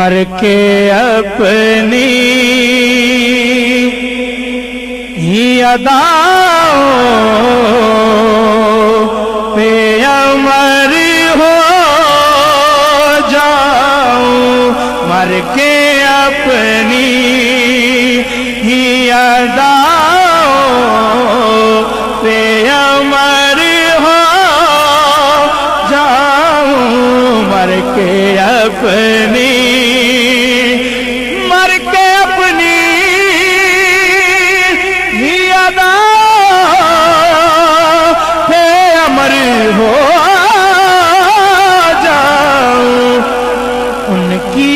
مر کے اپنی ہی اداؤں پہ امر ہو جاؤں، مر کے اپنی ہی اداؤں پہ امر ہو جاؤں، مر کے اپنی ہو جاؤں، ان کی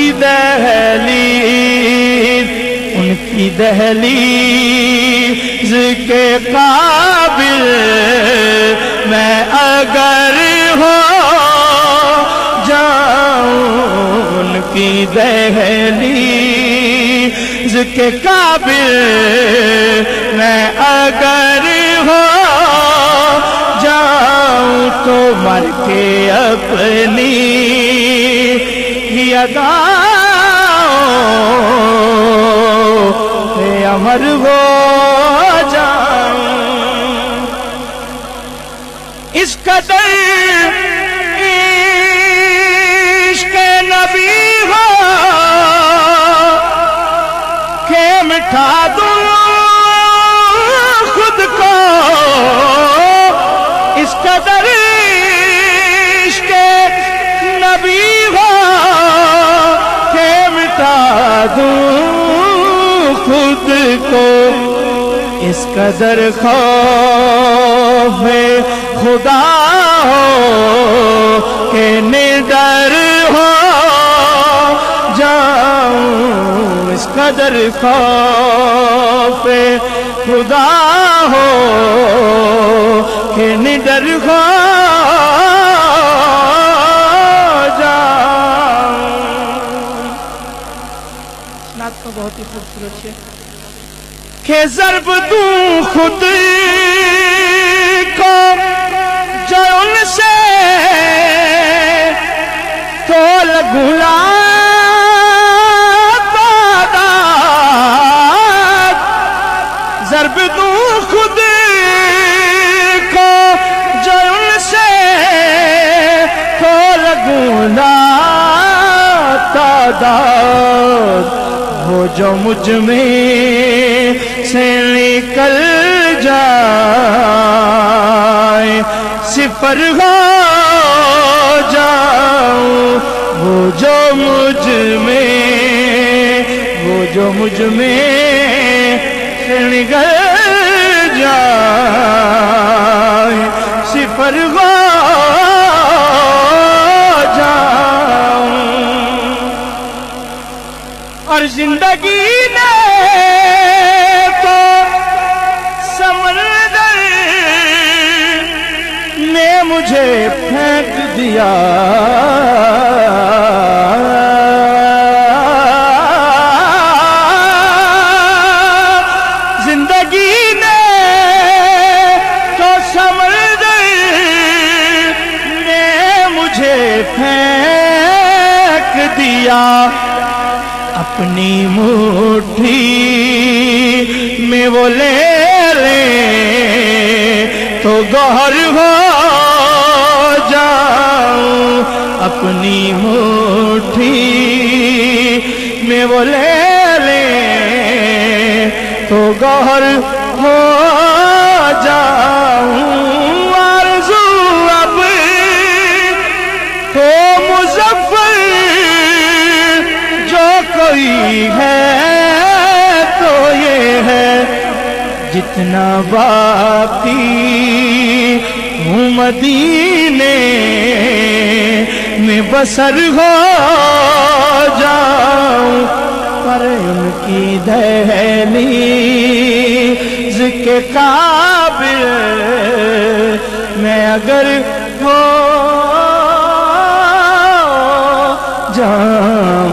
دہلیز کے قابل میں اگر ہو جاؤں، ان کی دہلیز کے قابل میں اگر ہو تو مر کے اپنی ہی اداؤں پہ امر ہو جاؤں، اس قدر عشق نبی ہو کہ مٹھا دوں خود کو، اس قدر عشق نبی ہو کہ مٹا دوں خود کو، اس قدر خوف خدا ہو کہ نڈر ہو جاؤں، اس قدر خوف خدا ہو کہ نڈر ہو جاؤں۔ نعت تو بہت ہی خوبصورت ہے کہ ضرب دوں خود کو جو ان سے تو لگوں تعداد، ضرب دوں خود کو جو ان سے تو لگوں تعداد، وہ جو مجھ میں سے نکل جائے صفر ہو جاؤں، وہ جو مجھ میں سے نکل جائے صفر ہو جاؤں، اور زندگی نے تو سمندر نے مجھے پھینک دیا، زندگی نے تو سمندر نے مجھے پھینک دیا، اپنی مٹھی میں وہ لے تو گوہر ہو جاؤں، اپنی مٹھی میں وہ لے تو گوہر ہو جاؤں، آرزو اب تو مظفر جو کوئی ہے تو یہ ہے، جتنا باقی ہوں مدینے میں بسر ہو جاؤں، پر ان کی دہلیز کے قابل میں اگر ہو جاؤں۔